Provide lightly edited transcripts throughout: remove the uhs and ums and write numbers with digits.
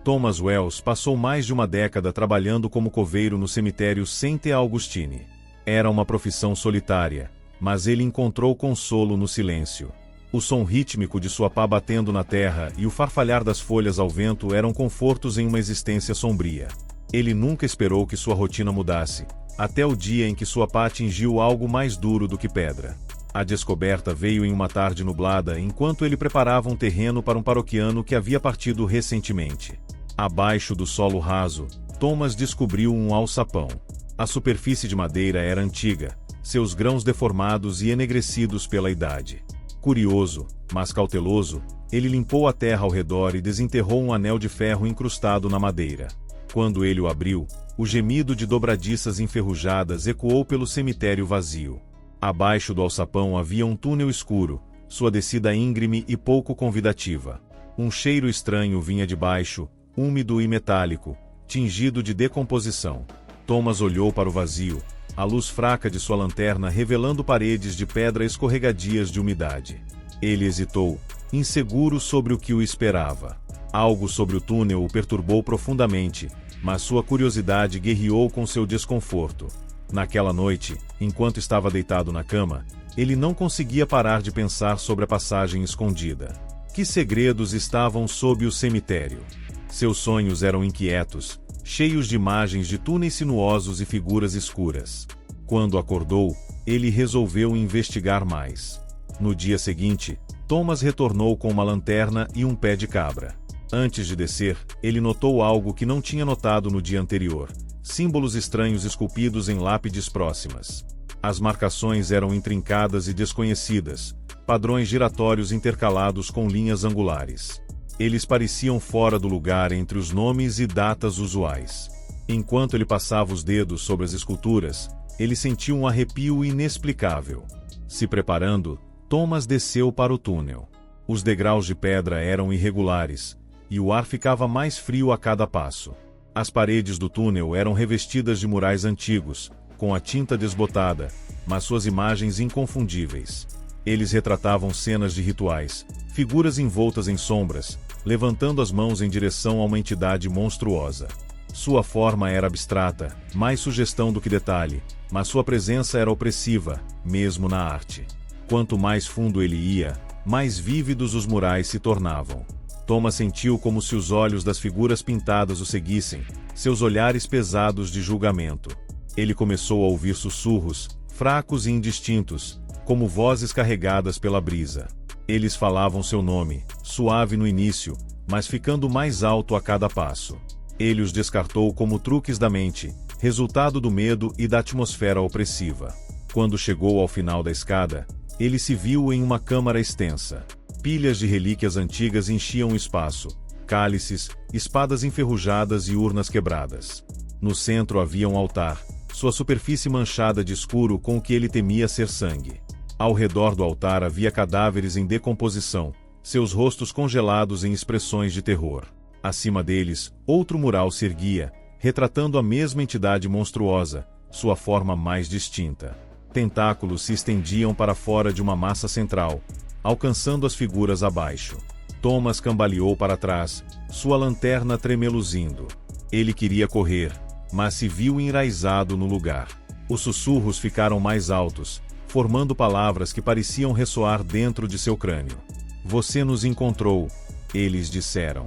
Thomas Wells passou mais de uma década trabalhando como coveiro no cemitério St. Augustine. Era uma profissão solitária, mas ele encontrou consolo no silêncio. O som rítmico de sua pá batendo na terra e o farfalhar das folhas ao vento eram confortos em uma existência sombria. Ele nunca esperou que sua rotina mudasse, até o dia em que sua pá atingiu algo mais duro do que pedra. A descoberta veio em uma tarde nublada enquanto ele preparava um terreno para um paroquiano que havia partido recentemente. Abaixo do solo raso, Thomas descobriu um alçapão. A superfície de madeira era antiga, seus grãos deformados e enegrecidos pela idade. Curioso, mas cauteloso, ele limpou a terra ao redor e desenterrou um anel de ferro incrustado na madeira. Quando ele o abriu, o gemido de dobradiças enferrujadas ecoou pelo cemitério vazio. Abaixo do alçapão havia um túnel escuro, sua descida íngreme e pouco convidativa. Um cheiro estranho vinha de baixo, úmido e metálico, tingido de decomposição. Thomas olhou para o vazio, a luz fraca de sua lanterna revelando paredes de pedra escorregadias de umidade. Ele hesitou, inseguro sobre o que o esperava. Algo sobre o túnel o perturbou profundamente, mas sua curiosidade guerreou com seu desconforto. Naquela noite, enquanto estava deitado na cama, ele não conseguia parar de pensar sobre a passagem escondida. Que segredos estavam sob o cemitério? Seus sonhos eram inquietos, cheios de imagens de túneis sinuosos e figuras escuras. Quando acordou, ele resolveu investigar mais. No dia seguinte, Thomas retornou com uma lanterna e um pé de cabra. Antes de descer, ele notou algo que não tinha notado no dia anterior: símbolos estranhos esculpidos em lápides próximas. As marcações eram intrincadas e desconhecidas, padrões giratórios intercalados com linhas angulares. Eles pareciam fora do lugar entre os nomes e datas usuais. Enquanto ele passava os dedos sobre as esculturas, ele sentiu um arrepio inexplicável. Se preparando, Thomas desceu para o túnel. Os degraus de pedra eram irregulares, e o ar ficava mais frio a cada passo. As paredes do túnel eram revestidas de murais antigos, com a tinta desbotada, mas suas imagens inconfundíveis. Eles retratavam cenas de rituais, figuras envoltas em sombras, levantando as mãos em direção a uma entidade monstruosa. Sua forma era abstrata, mais sugestão do que detalhe, mas sua presença era opressiva, mesmo na arte. Quanto mais fundo ele ia, mais vívidos os murais se tornavam. Thomas sentiu como se os olhos das figuras pintadas o seguissem, seus olhares pesados de julgamento. Ele começou a ouvir sussurros, fracos e indistintos, como vozes carregadas pela brisa. Eles falavam seu nome, suave no início, mas ficando mais alto a cada passo. Ele os descartou como truques da mente, resultado do medo e da atmosfera opressiva. Quando chegou ao final da escada, ele se viu em uma câmara extensa. Pilhas de relíquias antigas enchiam o espaço, cálices, espadas enferrujadas e urnas quebradas. No centro havia um altar, sua superfície manchada de escuro com o que ele temia ser sangue. Ao redor do altar havia cadáveres em decomposição, seus rostos congelados em expressões de terror. Acima deles, outro mural se erguia, retratando a mesma entidade monstruosa, sua forma mais distinta. Tentáculos se estendiam para fora de uma massa central, alcançando as figuras abaixo. Thomas cambaleou para trás, sua lanterna tremeluzindo. Ele queria correr, mas se viu enraizado no lugar. Os sussurros ficaram mais altos, formando palavras que pareciam ressoar dentro de seu crânio. "Você nos encontrou", eles disseram.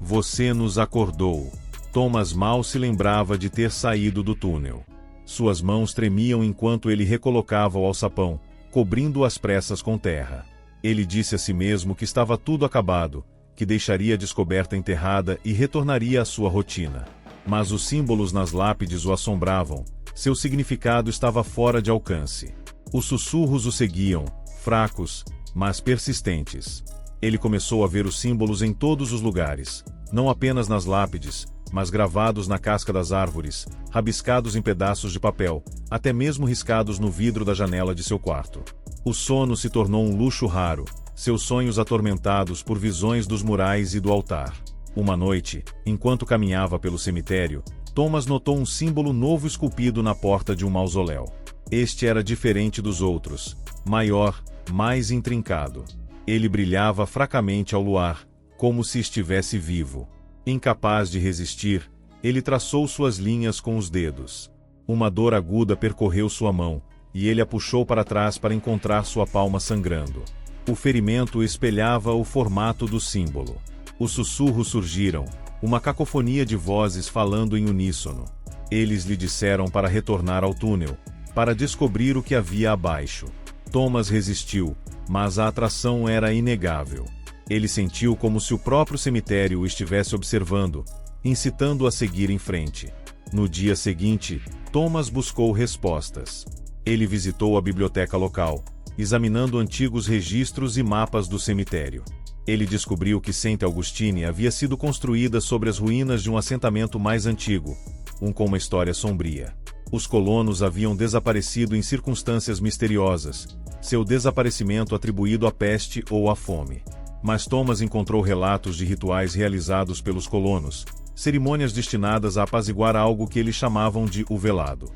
"Você nos acordou." Thomas mal se lembrava de ter saído do túnel. Suas mãos tremiam enquanto ele recolocava o alçapão, cobrindo as pressas com terra. Ele disse a si mesmo que estava tudo acabado, que deixaria a descoberta enterrada e retornaria à sua rotina. Mas os símbolos nas lápides o assombravam, seu significado estava fora de alcance. Os sussurros o seguiam, fracos, mas persistentes. Ele começou a ver os símbolos em todos os lugares, não apenas nas lápides, mas gravados na casca das árvores, rabiscados em pedaços de papel, até mesmo riscados no vidro da janela de seu quarto. O sono se tornou um luxo raro, seus sonhos atormentados por visões dos murais e do altar. Uma noite, enquanto caminhava pelo cemitério, Thomas notou um símbolo novo esculpido na porta de um mausoléu. Este era diferente dos outros, maior, mais intrincado. Ele brilhava fracamente ao luar, como se estivesse vivo. Incapaz de resistir, ele traçou suas linhas com os dedos. Uma dor aguda percorreu sua mão, e ele a puxou para trás para encontrar sua palma sangrando. O ferimento espelhava o formato do símbolo. Os sussurros surgiram, uma cacofonia de vozes falando em uníssono. Eles lhe disseram para retornar ao túnel, para descobrir o que havia abaixo. Thomas resistiu, mas a atração era inegável. Ele sentiu como se o próprio cemitério o estivesse observando, incitando-o a seguir em frente. No dia seguinte, Thomas buscou respostas. Ele visitou a biblioteca local, examinando antigos registros e mapas do cemitério. Ele descobriu que Saint Augustine havia sido construída sobre as ruínas de um assentamento mais antigo, com uma história sombria. Os colonos haviam desaparecido em circunstâncias misteriosas, seu desaparecimento atribuído à peste ou à fome. Mas Thomas encontrou relatos de rituais realizados pelos colonos, cerimônias destinadas a apaziguar algo que eles chamavam de o velado.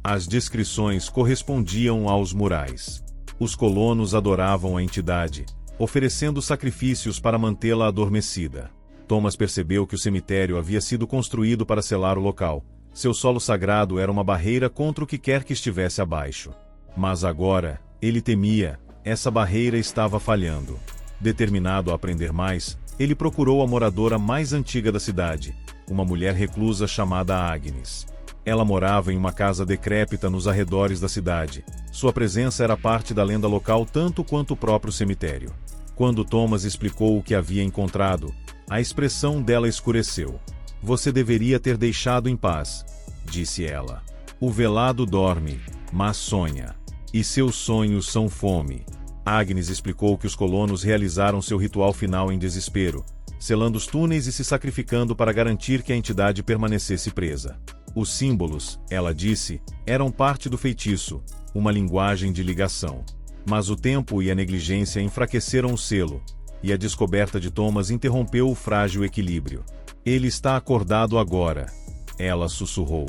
As descrições correspondiam aos murais. Os colonos adoravam a entidade, oferecendo sacrifícios para mantê-la adormecida. Thomas percebeu que o cemitério havia sido construído para selar o local. Seu solo sagrado era uma barreira contra o que quer que estivesse abaixo. Mas agora, ele temia, essa barreira estava falhando. Determinado a aprender mais, ele procurou a moradora mais antiga da cidade, uma mulher reclusa chamada Agnes. Ela morava em uma casa decrépita nos arredores da cidade. Sua presença era parte da lenda local tanto quanto o próprio cemitério. Quando Thomas explicou o que havia encontrado, a expressão dela escureceu. "Você deveria ter deixado em paz", disse ela. "O velado dorme, mas sonha. E seus sonhos são fome." Agnes explicou que os colonos realizaram seu ritual final em desespero, selando os túneis e se sacrificando para garantir que a entidade permanecesse presa. Os símbolos, ela disse, eram parte do feitiço, uma linguagem de ligação. Mas o tempo e a negligência enfraqueceram o selo, e a descoberta de Thomas interrompeu o frágil equilíbrio. "Ele está acordado agora", ela sussurrou.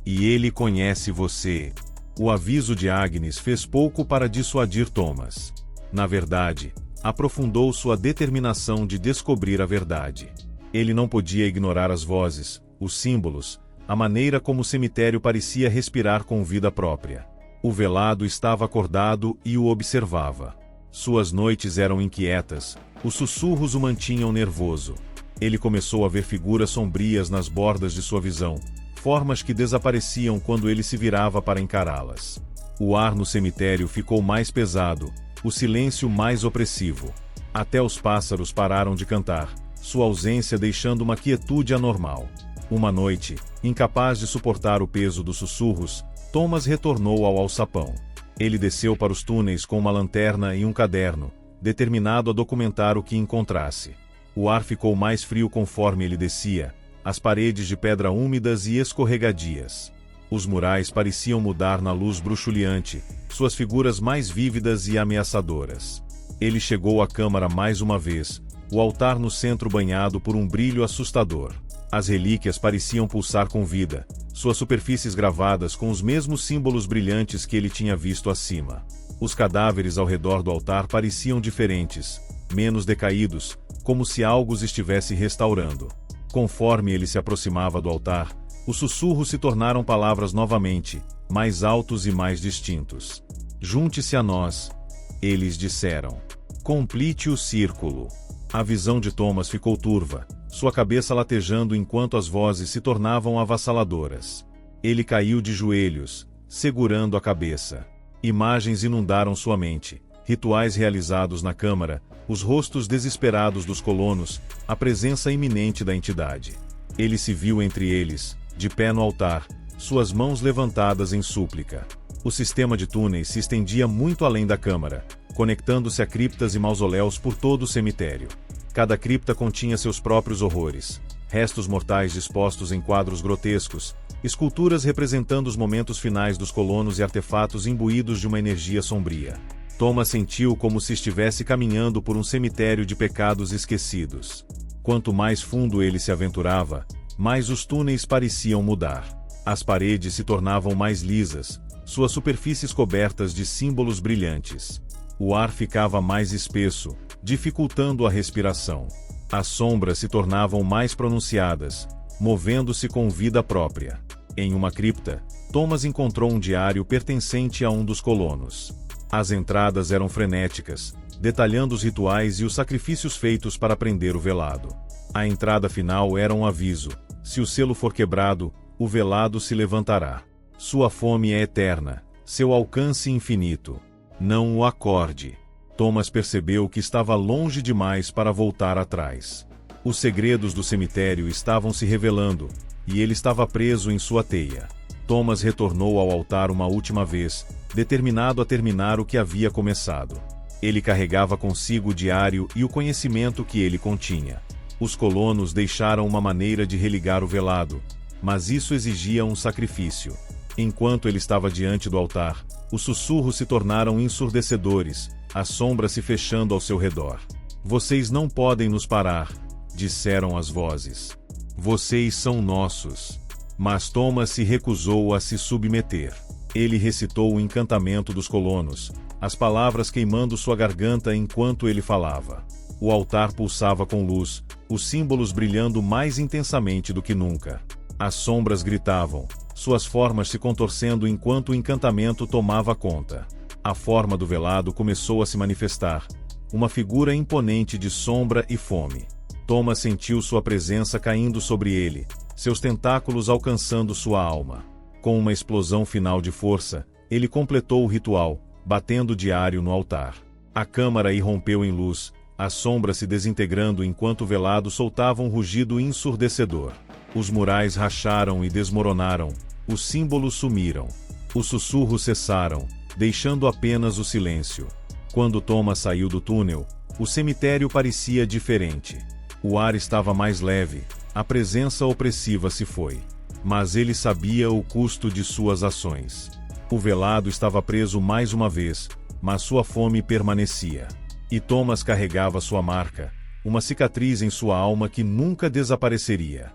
"E ele conhece você." O aviso de Agnes fez pouco para dissuadir Thomas. Na verdade, aprofundou sua determinação de descobrir a verdade. Ele não podia ignorar as vozes, os símbolos, a maneira como o cemitério parecia respirar com vida própria. O velado estava acordado e o observava. Suas noites eram inquietas, os sussurros o mantinham nervoso. Ele começou a ver figuras sombrias nas bordas de sua visão, formas que desapareciam quando ele se virava para encará-las. O ar no cemitério ficou mais pesado, o silêncio mais opressivo. Até os pássaros pararam de cantar, sua ausência deixando uma quietude anormal. Uma noite, incapaz de suportar o peso dos sussurros, Thomas retornou ao alçapão. Ele desceu para os túneis com uma lanterna e um caderno, determinado a documentar o que encontrasse. O ar ficou mais frio conforme ele descia, as paredes de pedra úmidas e escorregadias. Os murais pareciam mudar na luz bruxuleante, suas figuras mais vívidas e ameaçadoras. Ele chegou à câmara mais uma vez, o altar no centro banhado por um brilho assustador. As relíquias pareciam pulsar com vida, suas superfícies gravadas com os mesmos símbolos brilhantes que ele tinha visto acima. Os cadáveres ao redor do altar pareciam diferentes, menos decaídos, como se algo os estivesse restaurando. Conforme ele se aproximava do altar, os sussurros se tornaram palavras novamente, mais altos e mais distintos. "Junte-se a nós", eles disseram. "Complete o círculo." A visão de Thomas ficou turva, sua cabeça latejando enquanto as vozes se tornavam avassaladoras. Ele caiu de joelhos, segurando a cabeça. Imagens inundaram sua mente, rituais realizados na câmara, os rostos desesperados dos colonos, a presença iminente da entidade. Ele se viu entre eles, de pé no altar, suas mãos levantadas em súplica. O sistema de túneis se estendia muito além da câmara, conectando-se a criptas e mausoléus por todo o cemitério. Cada cripta continha seus próprios horrores, restos mortais dispostos em quadros grotescos, esculturas representando os momentos finais dos colonos e artefatos imbuídos de uma energia sombria. Thomas sentiu como se estivesse caminhando por um cemitério de pecados esquecidos. Quanto mais fundo ele se aventurava, mais os túneis pareciam mudar. As paredes se tornavam mais lisas, suas superfícies cobertas de símbolos brilhantes. O ar ficava mais espesso, dificultando a respiração. As sombras se tornavam mais pronunciadas, movendo-se com vida própria. Em uma cripta, Thomas encontrou um diário pertencente a um dos colonos. As entradas eram frenéticas, detalhando os rituais e os sacrifícios feitos para prender o velado. A entrada final era um aviso: se o selo for quebrado, o velado se levantará. Sua fome é eterna, seu alcance infinito. Não o acorde. Thomas percebeu que estava longe demais para voltar atrás. Os segredos do cemitério estavam se revelando, e ele estava preso em sua teia. Thomas retornou ao altar uma última vez, determinado a terminar o que havia começado. Ele carregava consigo o diário e o conhecimento que ele continha. Os colonos deixaram uma maneira de religar o velado, mas isso exigia um sacrifício. Enquanto ele estava diante do altar, os sussurros se tornaram ensurdecedores, as sombras se fechando ao seu redor. "Vocês não podem nos parar", disseram as vozes. "Vocês são nossos." Mas Thomas se recusou a se submeter. Ele recitou o encantamento dos colonos, as palavras queimando sua garganta enquanto ele falava. O altar pulsava com luz, os símbolos brilhando mais intensamente do que nunca. As sombras gritavam, suas formas se contorcendo enquanto o encantamento tomava conta. A forma do velado começou a se manifestar, uma figura imponente de sombra e fome. Thomas sentiu sua presença caindo sobre ele, seus tentáculos alcançando sua alma. Com uma explosão final de força, ele completou o ritual, batendo o diário no altar. A câmara irrompeu em luz, as sombras se desintegrando enquanto o velado soltava um rugido ensurdecedor. Os murais racharam e desmoronaram, os símbolos sumiram. Os sussurros cessaram, deixando apenas o silêncio. Quando Thomas saiu do túnel, o cemitério parecia diferente. O ar estava mais leve, a presença opressiva se foi. Mas ele sabia o custo de suas ações. O velado estava preso mais uma vez, mas sua fome permanecia. E Thomas carregava sua marca, uma cicatriz em sua alma que nunca desapareceria.